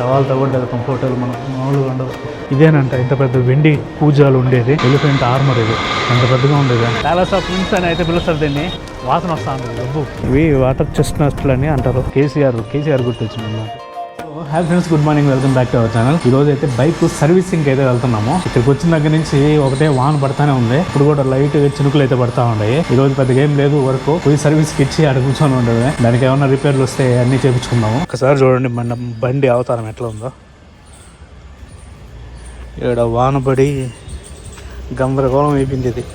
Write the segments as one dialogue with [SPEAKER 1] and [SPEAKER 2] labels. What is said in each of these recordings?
[SPEAKER 1] సవాల్తో కూడా ఫోటోలు మనం మామూలుగా ఉండదు. ఇదేనంట ఇంత పెద్ద వెండి పూజలు ఉండేది, ఎలిఫెంట్ ఆర్మర్ ఇది అంత పెద్దగా ఉండేది. ప్యాలెస్ ఆఫ్ ప్రిన్స్ అని అయితే పిలుస్తారు దీన్ని. వాసన వస్తా ఉంటుంది డబ్బు. ఇవి వాటర్ చెస్ట్నట్లు అని అంటారు. కేసీఆర్ గుర్తొచ్చింది అన్నమాట. Hi friends, good morning, welcome back to our channel. ఈ రోజు అయితే బైక్ సర్వీసింగ్ అయితే వెళ్తున్నాము. ఇక్కడికి వచ్చిన దగ్గర నుంచి ఒకటే వాన్ పడతానే ఉంది. ఇప్పుడు కూడా లైట్ చినుకులు అయితే పడతా ఉన్నాయి. ఈ రోజు పెద్దగా ఏం లేదు, వరకు పోయి సర్వీస్ కి ఇచ్చి అక్కడ కూర్చొని ఉండదు. దానికి ఏమైనా రిపేర్లు వస్తే అన్ని చేయించుకుందాము. ఒకసారి చూడండి బండి అవతారం ఎట్లా ఉందో. ఇక్కడ వాన పడి గందరగోళం అయిపోయింది ఇది.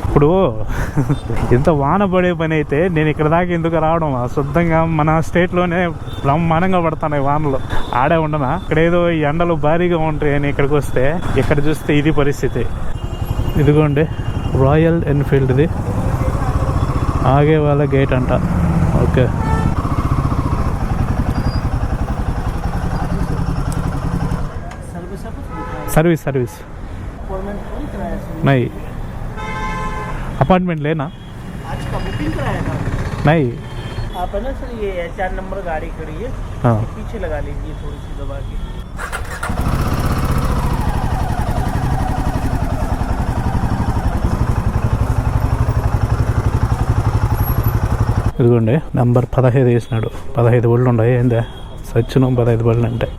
[SPEAKER 1] ఇప్పుడు ఇంత వాన పడే పని అయితే నేను ఇక్కడ దాకా ఎందుకు రావడం, శుద్ధంగా మన స్టేట్లోనే బ్రహ్మాండంగా పడతాను వానలు. ఆడే ఉండనా, ఇక్కడ ఏదో ఎండలు భారీగా ఉంటాయి అని ఇక్కడికి వస్తే ఇక్కడ చూస్తే ఇది పరిస్థితి. ఇదిగోండి రాయల్ ఎన్ఫీల్డ్ది ఆగే వాళ్ళ గేట్ అంట. ఓకే, सर्विस नहीं, अपार्टमेंट लेना
[SPEAKER 2] आज का बुकिंग कराया था
[SPEAKER 1] नहीं।
[SPEAKER 2] आप है ना सर, ये HR नंबर गाड़ी खड़ी है,
[SPEAKER 1] हाँ
[SPEAKER 2] पीछे लगा लीजिए थोड़ी सी दबा के.
[SPEAKER 1] ఇదిగోండి నంబర్ 15 వేసినాడు. 15 బళ్ళు ఉన్నాయి ఏందే సచ్చును 15 బళ్ళు అంటే.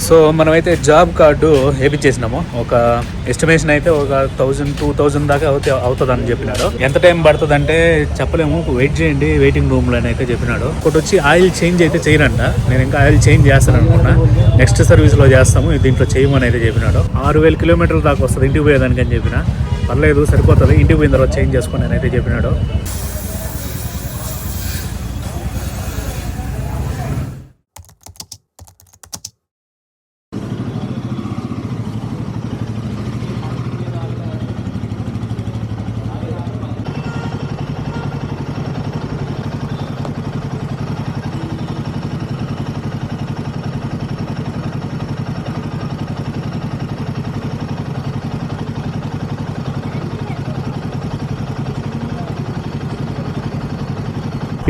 [SPEAKER 1] సో మనమైతే జాబ్ కార్డు వేయించేసినాము. ఒక ఎస్టిమేషన్ అయితే ఒక 1000-2000 దాకా అవుతుందని చెప్పినాడు. ఎంత టైం పడుతుంది అంటే చెప్పలేము, వెయిట్ చేయండి వెయిటింగ్ రూమ్ లో అయితే చెప్పినాడు. ఒకటి వచ్చి ఆయిల్ చేంజ్ అయితే చేయరంట. నేను ఇంకా ఆయిల్ చేంజ్ చేస్తాను అనుకున్నా, నెక్స్ట్ సర్వీస్ లో చేస్తాము, దీంట్లో చేయమని అయితే చెప్పినాడు. 6000 కిలోమీటర్ల దాకా వస్తుంది ఇంటికి పోయేదానికి అని చెప్పిన. పర్లేదు సరిపోతుంది, ఇంటికి పోయిన తర్వాత చేంజ్ చేసుకుని అయితే చెప్పినాడు.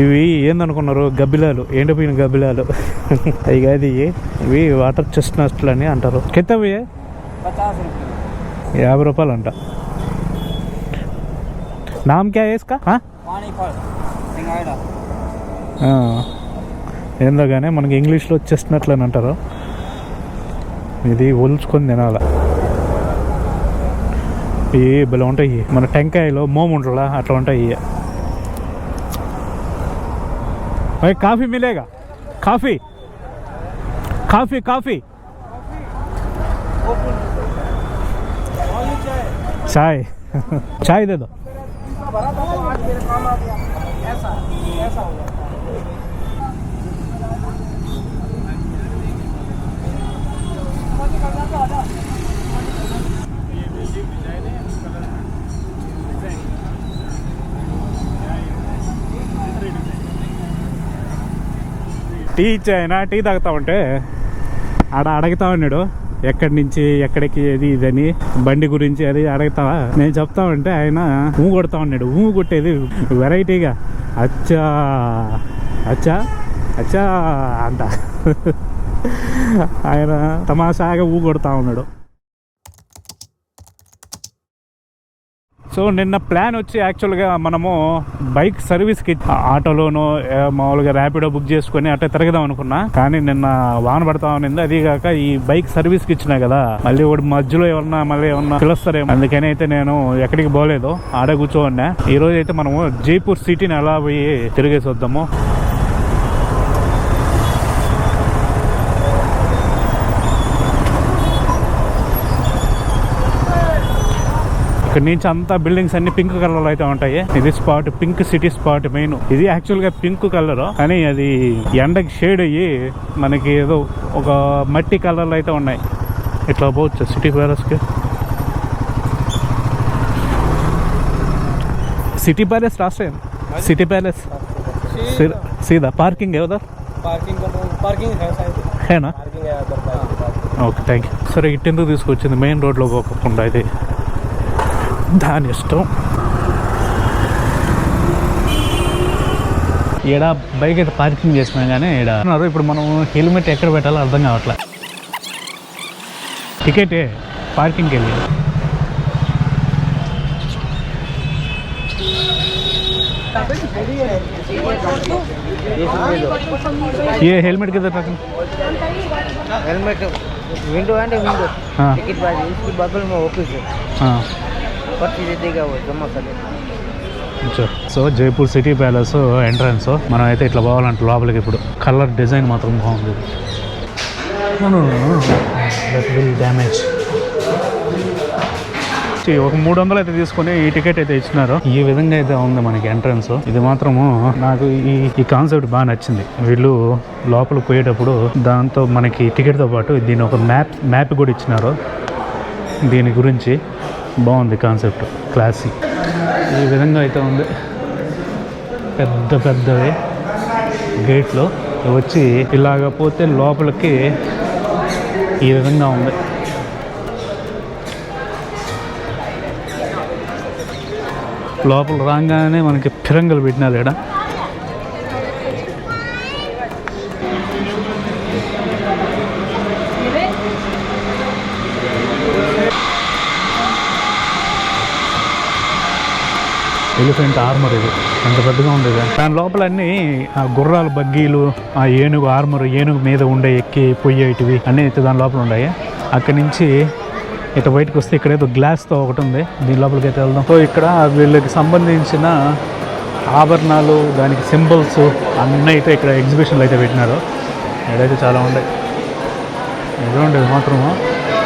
[SPEAKER 1] ఇవి ఏందనుకున్నారు, గబ్బిలాలు, ఎండిపోయిన గబ్బిలాలు. అవి కాదు, ఇవి వాటర్ చెస్ట్నట్లు అని అంటారు. కెత్తవి 50 రూపాయలు అంట. నామ్ క్యా ఇస్కా? ఏందో కానీ మనకి ఇంగ్లీష్లో చెస్ట్నట్లు అని అంటారు. ఇది ఒలుచుకొని తినాల. ఇవి భలే ఉంటాయి, మన టెంకాయలో మోము ఉంటుందా అట్లా ఉంటాయి. भाई काफ़ी मिलेगा? काफ़ी काफ़ी काफ़ी चाय चाय दे दो. టీ ఇచ్చాయన, టీ తాగుతా ఉంటే అడుగుతా ఉన్నాడు ఎక్కడి నుంచి ఎక్కడికి ఏది ఇదని, బండి గురించి అది అడుగుతావా. నేను చెప్తా ఉంటే ఆయన ఊ కొడతా ఉన్నాడు. ఊ కొట్టేది వెరైటీగా అచ్చా అచ్చా అచ్చా అంట. ఆయన తమాషాగా ఊ కొడతా ఉన్నాడు. సో నిన్న ప్లాన్ వచ్చి యాక్చువల్గా మనము బైక్ సర్వీస్కి ఆటోలోనో మామూలుగా ర్యాపిడో బుక్ చేసుకొని అట్లా తిరగదాం అనుకున్నా. కానీ నిన్న వాన పడతా ఉన్నింది. అది కాక ఈ బైక్ సర్వీస్కి ఇచ్చినా కదా, మళ్ళీ ఒకటి మధ్యలో ఏమన్నా మళ్ళీ ఏమన్నా పిలుస్తారేమో, అందుకని అయితే నేను ఎక్కడికి పోలేదు, ఆడే కూర్చోన్నా. ఈ రోజు అయితే మనము జైపూర్ సిటీని ఎలా పోయి తిరిగేసి వద్దాము. ఇక్కడ నుంచి అంతా బిల్డింగ్స్ అన్ని పింక్ కలర్ అయితే ఉంటాయి. ఇది spot pink city spot main. ఇది యాక్చువల్ గా పింక్ కలర్, కానీ అది ఎండకి షేడ్ అయ్యి మనకి ఏదో ఒక మట్టి కలర్లు అయితే ఉన్నాయి. ఇట్లా పోవచ్చు సిటీ ప్యాలెస్ కి. सिटी पैलेस रास्ते सिटी पैलेस सीधा पार्किंग है उधर.
[SPEAKER 2] पार्किंग है शायद.
[SPEAKER 1] హేనా
[SPEAKER 2] पार्किंग है उधर पार्किंग।
[SPEAKER 1] Okay thank you. సరే ఇట్టెందుకు తీసుకొచ్చింది, మెయిన్ రోడ్లో పోకుండా అయితే దాని ఇష్టం. ఈడ బైక్ అయితే పార్కింగ్ చేసుకున్నాం కానీ ఈడ ఇప్పుడు మనం హెల్మెట్ ఎక్కడ పెట్టాలో అర్థం కావట్లే. టికెటే పార్కింగ్కి వెళ్ళి ये हेलमेट किधर रखना?
[SPEAKER 2] हेलमेट विंडो है ना, विंडो
[SPEAKER 1] हाँ
[SPEAKER 2] टिकट बाजी इसके बगल में ऑफिस है,
[SPEAKER 1] हाँ
[SPEAKER 2] पर्ची दे देगा वो जमा कर देगा।
[SPEAKER 1] So Jaipur city palace entrance మనం అయితే ఇట్లా పోవాలంటే లోపలికి. ఇప్పుడు కలర్ డిజైన్ మాత్రం బాగుంది. That will damage. ఒక 300 అయితే తీసుకొని ఈ టికెట్ అయితే ఇచ్చినారు. ఈ విధంగా అయితే ఉంది మనకి ఎంట్రన్స్. ఇది మాత్రము నాకు ఈ కాన్సెప్ట్ బాగా నచ్చింది. వీళ్ళు లోపల పోయేటప్పుడు దాంతో మనకి టికెట్తో పాటు దీని ఒక మ్యాప్ కూడా ఇచ్చినారు. దీని గురించి బాగుంది కాన్సెప్ట్, క్లాసీ. ఈ విధంగా అయితే ఉంది. పెద్ద పెద్దవి గేట్లు వచ్చి ఇలాగ పోతే లోపలికి ఈ విధంగా ఉంది. లోపల రాగానే మనకి ఫిరంగులు పెట్టినారు ఇక్కడ. ఎలిఫెంట్ ఆర్మర్ ఇది అంత పెద్దగా ఉండేది. దాని లోపల అన్నీ ఆ గుర్రాలు, బగ్గీలు, ఆ ఏనుగు ఆర్మర్, ఏనుగు మీద ఉండే ఎక్కి పొయ్యేటివి అన్నీ అయితే దాని లోపల ఉన్నాయి. అక్కడి నుంచి ఇటు బయటకు వస్తే ఇక్కడ ఏదో గ్లాస్తో ఒకటి ఉంది, దీని లోపలికి అయితే వెళ్దాం. సో ఇక్కడ వీళ్ళకి సంబంధించిన ఆభరణాలు, దానికి సింబల్స్ అన్నీ అయితే ఇక్కడ ఎగ్జిబిషన్లు అయితే పెట్టినారు. ఇక్కడైతే చాలా ఉన్నాయి. ఏదో ఉండేది మాత్రము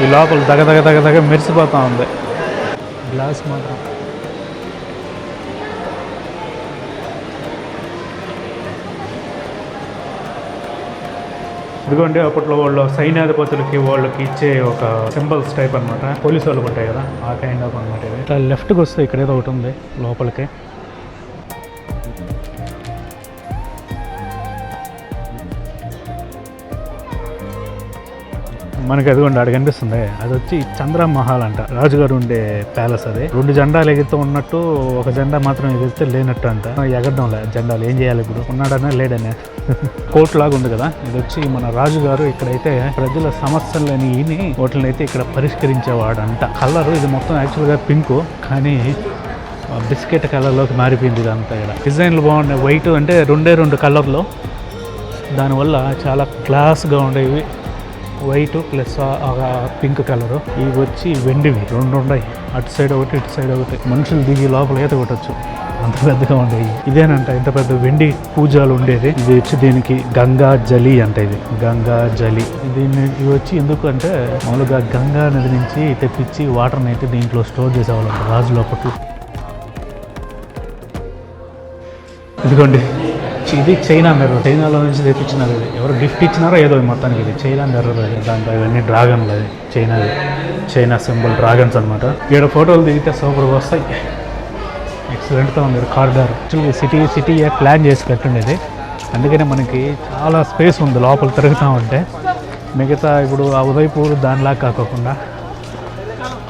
[SPEAKER 1] ఈ లోపల దగ్గ దగ్గ దగ్గ దగ్గ మెరిసిపోతూ ఉంది గ్లాస్ మాత్రం. ఇదిగోండి అప్పట్లో వాళ్ళు సైన్యాధిపతులకి వాళ్ళకి ఇచ్చే ఒక సింబల్స్ టైప్ అనమాట. పోలీసు వాళ్ళకి ఉంటాయి కదా, ఆ కైండ్ ఆఫ్ అనమాట. ఇది ఇట్లా లెఫ్ట్కి వస్తే ఇక్కడ ఏదో ఒకటి ఉంది లోపలికి. మనకి అదిగోండి అక్కడ కనిపిస్తుంది. అది వచ్చి చంద్ర మహల్ అంట, రాజుగారు ఉండే ప్యాలెస్. అది 2 జెండాలు ఎగురుతూ ఉన్నట్టు, ఒక జెండా మాత్రం ఎగిరితే లేనట్టు అంట. ఎగరడం లే జెండాలు, ఏం చేయాలి ఇప్పుడు, ఉన్నాడనే లేడనే. కోర్టు లాగా ఉంది కదా. ఇది వచ్చి మన రాజుగారు ఇక్కడైతే ప్రజల సమస్యలని వాటిని అయితే ఇక్కడ పరిష్కరించేవాడంట. కలర్ ఇది మొత్తం యాక్చువల్గా పింక్, కానీ బిస్కెట్ కలర్లోకి మారిపోయింది ఇదంతా. ఇక్కడ డిజైన్లు బాగున్నాయి. వైట్ అంటే 2 కలర్లు, దానివల్ల చాలా క్లాస్గా ఉండేవి. White plus pink colour. ఇవి వచ్చి వెండివి 2 ఉన్నాయి. అటు సైడ్ ఒకటి, ఇటు సైడ్ ఒకటి. మనుషులు దిగి లోపల ఈత కొట్టచ్చు, అంత పెద్దగా ఉండేవి. ఇదేనంట ఇంత పెద్ద వెండి పూజలు ఉండేది. ఇది వచ్చి దీనికి గంగా జలి అంట. ఇది గంగా జలి. దీన్ని ఇవి వచ్చి ఎందుకు అంటే మామూలుగా గంగా నది నుంచి తెప్పించి వాటర్ని అయితే దీంట్లో స్టోర్ చేసేవాళ్ళంట రాజులు అప్పట్లో. ఇదిగోండి ఇది చైనా మిర్రర్. చైనాలో నుంచి తెప్పించినారు. ఇది ఎవరు గిఫ్ట్ ఇచ్చినారో ఏదో మొత్తానికి. ఇది చైనా మిర్రర్. దాంట్లో ఇవన్నీ డ్రాగన్లు. అది చైనా సింబల్ డ్రాగన్స్ అనమాట. ఇక్కడ ఫోటోలు దిగితే సూపర్గా వస్తాయి. ఎక్సలెంట్గా ఉంది కారిడార్. యాక్చువల్గా సిటీ ప్లాన్ చేసి కట్టుండేది, అందుకనే మనకి చాలా స్పేస్ ఉంది లోపల తిరుగుతూ ఉంటే. మిగతా ఇప్పుడు ఆ ఉదయపూర్ దానిలా కాకుండా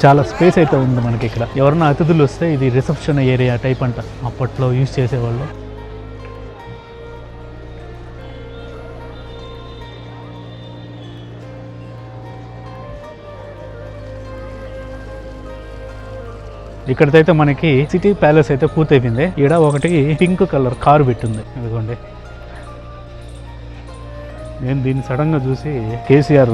[SPEAKER 1] చాలా స్పేస్ అయితే ఉంది మనకి ఇక్కడ. ఎవరన్నా అతిథులు వస్తే ఇది రిసెప్షన్ ఏరియా టైప్ అంట, అప్పట్లో యూజ్ చేసేవాళ్ళు. ఇక్కడైతే మనకి సిటీ ప్యాలెస్ అయితే పూర్తయిపోయింది. ఇక్కడ ఒకటి పింక్ కలర్ కారు పెట్టింది. ఇదిగోండి, నేను దీన్ని సడన్గా చూసి కేసీఆర్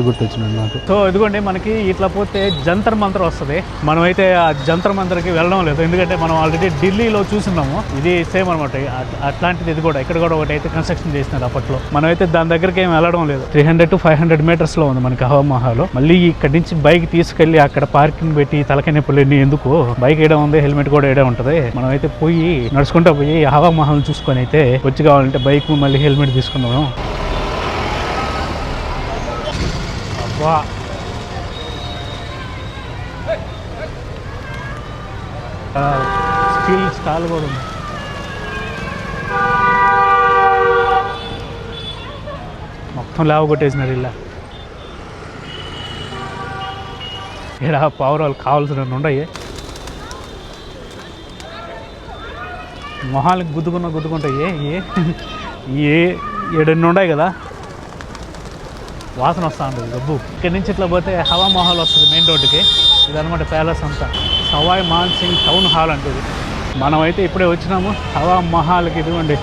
[SPEAKER 1] గుర్తొచ్చినాడు నాకు. సో ఇదిగోండి మనకి ఇట్లా పోతే జంతర్ మంతర్ వస్తుంది. మనమైతే ఆ జంతర్ మంతర్కి వెళ్ళడం లేదు, ఎందుకంటే మనం ఆల్రెడీ ఢిల్లీలో చూస్తున్నాము. ఇది సేమ్ అనమాట అట్లాంటిది. ఇది కూడా ఇక్కడ కూడా ఒకటి అయితే కన్స్ట్రక్షన్ చేసినారు అప్పట్లో. మనమైతే దాని దగ్గరికి ఏం వెళ్ళడం లేదు. 300 to 500 మీటర్స్లో ఉంది మనకి హవా మహల్. మళ్ళీ ఇక్కడి నుంచి బైక్ తీసుకెళ్ళి అక్కడ పార్కింగ్ పెట్టి తలకాయ నొప్పులు ఎందుకు, బైక్ వేయడం ఉంది, హెల్మెట్ కూడా వేయడం ఉంటుంది. మనమైతే పోయి నడుచుకుంటూ పోయి హవా మహల్ చూసుకొని అయితే వచ్చి కావాలంటే బైక్ మళ్ళీ హెల్మెట్ తీసుకున్నాము. వా స్టీల్ స్టాల్ కూడా ఉంది. మొత్తం మొత్తం లేవగొట్టేసినారు ఇలా. ఇక్కడ పావురాలు కావాల్సినవి ఉన్నాయి. మొహాలకి గుద్దుకుంటాయి. ఏ 7 ఉన్నాయి కదా, వాసన వస్తూ ఉంటుంది గబ్బు. ఇక్కడి నుంచి ఇట్లా పోతే హవా మహల్ వస్తుంది మెయిన్ రోడ్డుకి. ఇదనమాట ప్యాలెస్ అంతా. సవాయ్ మాన్ సింగ్ టౌన్ హాల్ అంటుంది. మనమైతే ఇప్పుడే వచ్చినాము హవా మహల్కి. ఇదిగోండి,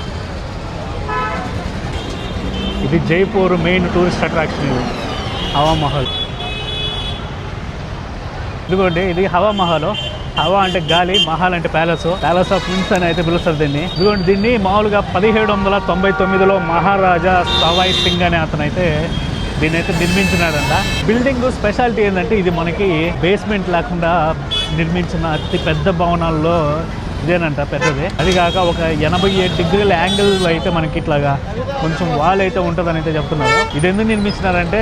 [SPEAKER 1] ఇది జైపూర్ మెయిన్ టూరిస్ట్ అట్రాక్షన్. ఇది హవా మహల్. ఇదిగోండి, ఇది హవా మహల్. హవా అంటే గాలి, మహల్ అంటే ప్యాలెస్. ప్యాలెస్ ఆఫ్ ప్రిన్స్ అని అయితే పిలుస్తారు దీన్ని. ఇదిగోండి, దీన్ని మామూలుగా 1799లో మహారాజా సవాయ్ సింగ్ అనే అతను అయితే దీన్ని అయితే నిర్మించినాడంట. బిల్డింగ్ స్పెషాలిటీ ఏంటంటే ఇది మనకి బేస్మెంట్ లేకుండా నిర్మించిన అతి పెద్ద భవనాల్లో ఇదేనంట పెద్దది. అది కాక ఒక 87 డిగ్రీల యాంగిల్ అయితే మనకి ఇట్లాగా కొంచెం వాల్ అయితే ఉంటుందని అయితే చెప్తున్నారు. ఇది ఎందుకు నిర్మించినారంటే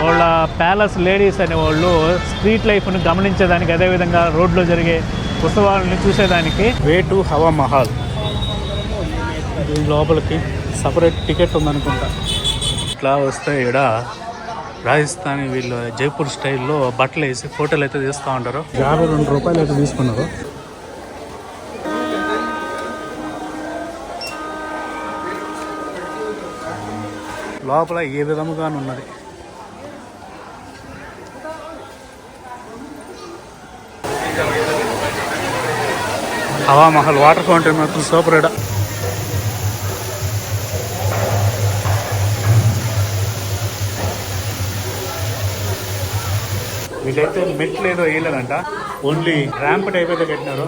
[SPEAKER 1] వాళ్ళ ప్యాలెస్ లేడీస్ అనేవాళ్ళు స్ట్రీట్ లైఫ్ను గమనించేదానికి, అదేవిధంగా రోడ్లో జరిగే ఉత్సవాలని చూసేదానికి. Way to Hawa Mahal. దీని లోపలికి సపరేట్ టికెట్ ఉందనుకుంటా. ఇట్లా వస్తే ఇక్కడ రాజస్థానీ వీళ్ళు జైపూర్ స్టైల్లో బట్టలు వేసి ఫోటోలు అయితే తీస్తూ ఉంటారు. 52 రూపాయలు అయితే తీసుకున్నారు. లోపల ఏ విధముగాను ఉన్నది. హవా మహల్ వాటర్ ఫౌంటైన్ మాత్రం సూపర్. ఇక్కడ వీళ్ళైతే మెట్లు ఏదో వేయలేదంట, ఓన్లీ ర్యాంప్ టైప్ అయితే కట్టినారు.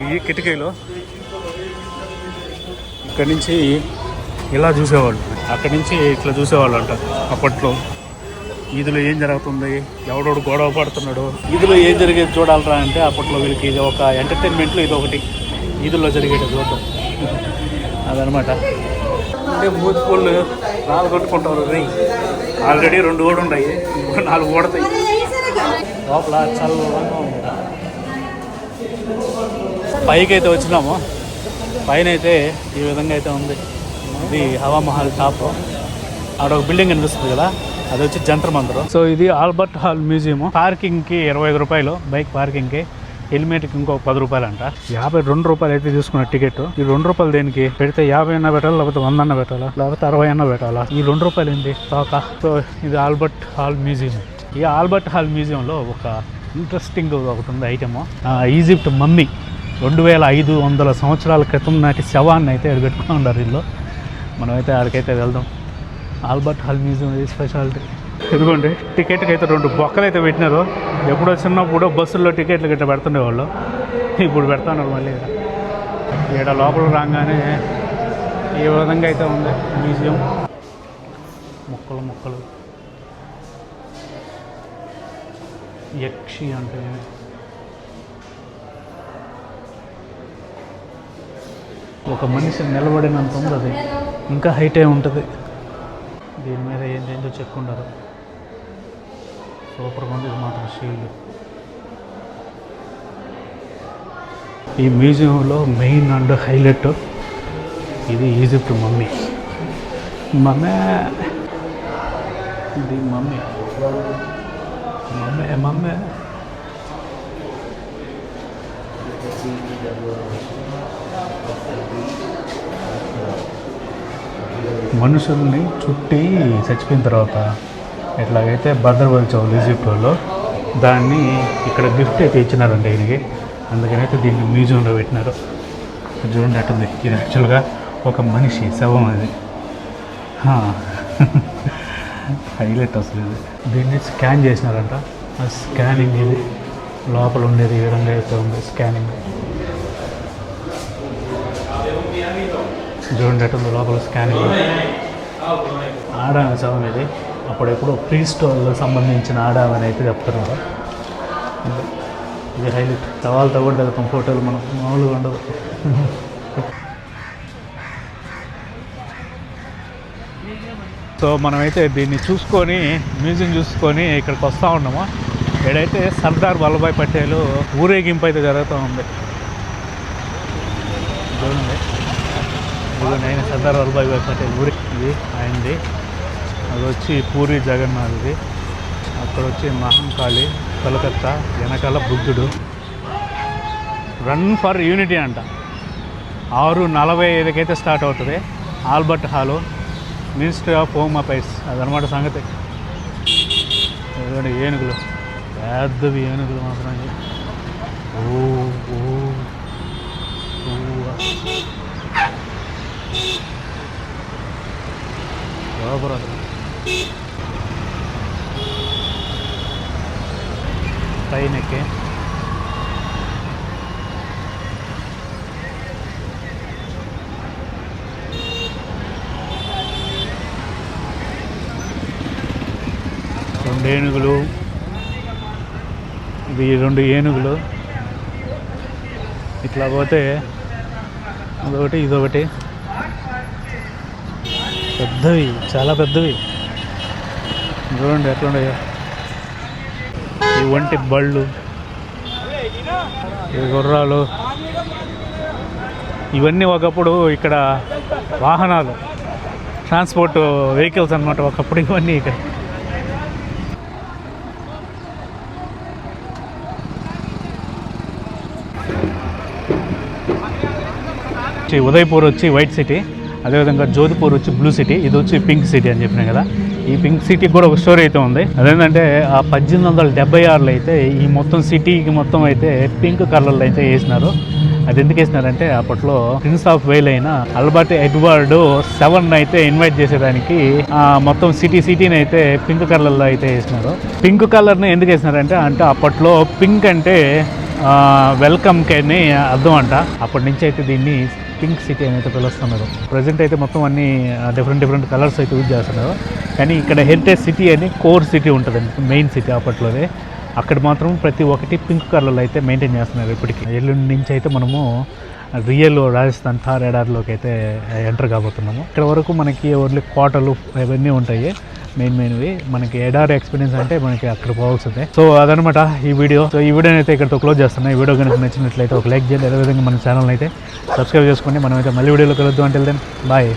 [SPEAKER 1] ఈ కిటికీలో ఇక్కడి నుంచి ఇలా చూసేవాళ్ళు, అక్కడి నుంచి ఇట్లా చూసేవాళ్ళు అంట. అప్పట్లో ఈదులో ఏం జరుగుతుంది, ఎవడోడు గొడవ పడుతున్నాడు, ఈదులో ఏం జరిగేది చూడాలరా అంటే అప్పట్లో వీళ్ళకి ఇది ఒక ఎంటర్టైన్మెంట్లో ఇది ఒకటి ఈదుల్లో జరిగేది చూడటం. అదనమాట. అంటే మూతి పూలు రాళ్ళు కొట్టుకుంటారు. ఆల్రెడీ 2 కూడా ఉన్నాయి, 4 ఓడతాయి. లోపల చల్లగా ఉంది. పైకి అయితే వచ్చినాము. పైన అయితే ఈ విధంగా అయితే ఉంది. ఇది హవా మహల్ టాప్. అక్కడ ఒక బిల్డింగ్ కనిపిస్తుంది కదా, అది వచ్చి జంతర్ మంతర్. సో ఇది ఆల్బర్ట్ హాల్ మ్యూజియం. పార్కింగ్కి 25 రూపాయలు, బైక్ పార్కింగ్కి. హెల్మెట్కి ఇంకో 10 రూపాయలు అంట. 52 రూపాయలు అయితే తీసుకున్న టికెట్. ఈ 2 రూపాయలు దేనికి పెడితే 50 అన్న పెట్టాలా, లేకపోతే 100 అన్న పెట్టాలా, లేకపోతే 60 అన్న పెట్టాలా? ఈ 2 రూపాయలు ఏంటి తోక. సో ఇది ఆల్బర్ట్ హాల్ మ్యూజియం. ఈ ఆల్బర్ట్ హాల్ మ్యూజియంలో ఒక ఇంట్రెస్టింగ్ ఒకటి ఉంది ఐటమ్. ఈజిప్ట్ మమ్మీ 2500 సంవత్సరాల క్రితం నాటి శవాన్ని అయితే పెట్టుకుని ఉన్నారు వీళ్ళు. మనమైతే ఆడికైతే వెళ్దాం. ఆల్బర్ట్ హాల్ మ్యూజియం ఇది స్పెషాలిటీ. ఇదిగోండి, టికెట్కి అయితే 2 బొక్కలు అయితే పెట్టినారు. ఎప్పుడో చిన్నప్పుడు బస్సుల్లో టికెట్లు గట్రా పెడుతుండేవాళ్ళు, ఇప్పుడు పెడుతున్నారు మళ్ళీ. ఇక్కడ లోపల రాగానే ఈ విధంగా అయితే ఉంది మ్యూజియం. మొక్కలు యక్షి అంటే ఒక మనిషి నిలబడినంత ఉంది. అది ఇంకా హైటే ఉంటుంది. దీని మీద ఏంటో చెప్పుకుంటారు. సూపర్గా ఉంది. ఇది మాత్రం షీల్డ్. ఈ మ్యూజియంలో మెయిన్ అండ్ హైలైట్ ఇది ఈజిప్ట్ మమ్మీ. ఇది మమ్మీ. మనుషుల్ని చుట్టి చచ్చిపోయిన తర్వాత ఎట్లాగైతే భద్రపరిచేవాళ్ళు ఈజిప్ట్ వాళ్ళు, దాన్ని ఇక్కడ గిఫ్ట్ అయితే ఇచ్చినారండి ఈయనకి. అందుకనైతే దీన్ని మ్యూజియంలో పెట్టినారు. చూడండి అట్టుంది. ఇది యాక్చువల్గా ఒక మనిషి శవం. అది హైలైట్ అసలు. ఇది దీన్ని స్కాన్ చేసినారంట. ఆ స్కానింగ్ ఇది లోపల ఉండేది ఈ విధంగా అయితే ఉంది. స్కానింగ్ చూడండి అట్టుంది లోపల స్కానింగ్. ఆడామ శవం ఇది. అప్పుడెప్పుడు ప్రీస్ట్ వాళ్ళకి సంబంధించిన ఆడామని అయితే చెప్తున్నారు. ఇది హైలైట్. సవాల్తో కూడా వెళ్తాం ఫోటోలు మనం మామూలుగా ఉండదు. సో మనమైతే దీన్ని చూసుకొని మ్యూజియం చూసుకొని ఇక్కడికి వస్తూ ఉన్నాము. ఇక్కడైతే సర్దార్ వల్లభాయ్ పటేల్ ఊరేగింపు అయితే జరుగుతూ ఉంది. చూడండి ఇదిగో నేను సర్దార్ వల్లభాయ్ పటేల్ ఊరి ఇది ఆయనది. అది వచ్చి పూరి జగన్నాథ్ది. అక్కడ వచ్చి మహంకాళి కలకత్తా, వెనకాల బుద్ధుడు. రన్ ఫర్ యూనిటీ అంట. 6:45 స్టార్ట్ అవుతుంది. Albert hall, ministry of home affairs, అదనమాట సంగతి. ఏదంటే ఏనుగులు, పెద్దవి ఏనుగులు మాత్రం. ఓ ఓ ట్రైన్ ఎక్కి రెండు ఏనుగులు, ఇవి 2 ఏనుగులు. ఇట్లా పోతే అదొకటి ఇదొకటి. పెద్దవి, చాలా పెద్దవి. చూడండి ఎట్లున్నాయో. ఈ వంటి బళ్ళు, ఈ గుర్రాలు, ఇవన్నీ ఒకప్పుడు ఇక్కడ వాహనాలు, ట్రాన్స్పోర్ట్ వెహికల్స్ అన్నమాట ఒకప్పుడు ఇవన్నీ ఇక్కడ. ఉదయపూర్ వచ్చి వైట్ సిటీ, అదేవిధంగా జోధ్పూర్ వచ్చి బ్లూ సిటీ, ఇది వచ్చి పింక్ సిటీ అని చెప్పినాయి కదా. ఈ పింక్ సిటీకి కూడా ఒక స్టోరీ అయితే ఉంది. అదేంటంటే ఆ 1876లో అయితే ఈ మొత్తం సిటీకి మొత్తం అయితే పింక్ కలర్లో అయితే వేసినారు. అది ఎందుకు వేసినారంటే అప్పట్లో ప్రిన్స్ ఆఫ్ వేల్ అయిన ఆల్బర్ట్ ఎడ్వర్డ్ 7 అయితే ఇన్వైట్ చేసేదానికి మొత్తం సిటీని అయితే పింక్ కలర్లో అయితే వేసినారు. పింక్ కలర్ని ఎందుకు వేసినారంటే అప్పట్లో పింక్ అంటే వెల్కమ్కి అని అర్థం అంట. అప్పటి నుంచి అయితే దీన్ని పింక్ సిటీ అని అయితే పిలుస్తున్నారు. ప్రజెంట్ అయితే మొత్తం అన్ని డిఫరెంట్ కలర్స్ అయితే యూజ్ చేస్తున్నారు. కానీ ఇక్కడ హెరిటేజ్ సిటీ అని కోర్ సిటీ ఉంటుందండి, మెయిన్ సిటీ అప్పట్లోనే. అక్కడ మాత్రం ప్రతి ఒక్కటి పింక్ కలర్లో అయితే మెయింటైన్ చేస్తున్నారు ఇప్పటికీ. ఎల్లుండి నుంచి అయితే మనము రియల్ రాజస్థాన్ థార్ ఎడార్లోకి అయితే ఎంటర్ కాబోతున్నాము. ఇక్కడ వరకు మనకి ఓన్లీ కోటలు ఇవన్నీ ఉంటాయి మెయిన్వి. మనకి ఎడారి ఎక్స్పీరియన్స్ అంటే మనకి అక్కడ పోవాల్సిందే. సో అదనమాట ఈ వీడియో. సో ఈ వీడియోని అయితే ఇక్కడతో క్లోజ్ చేస్తున్నాను. ఈ వీడియో కనుక నచ్చినట్లయితే ఒక లైక్ చేయండి. అదేవిధంగా మన ఛానల్ అయితే సబ్స్క్రైబ్ చేసుకోండి. మనమైతే మళ్ళీ వీడియోలో కలుద్దాం. అంటే దెన్ బాయ్.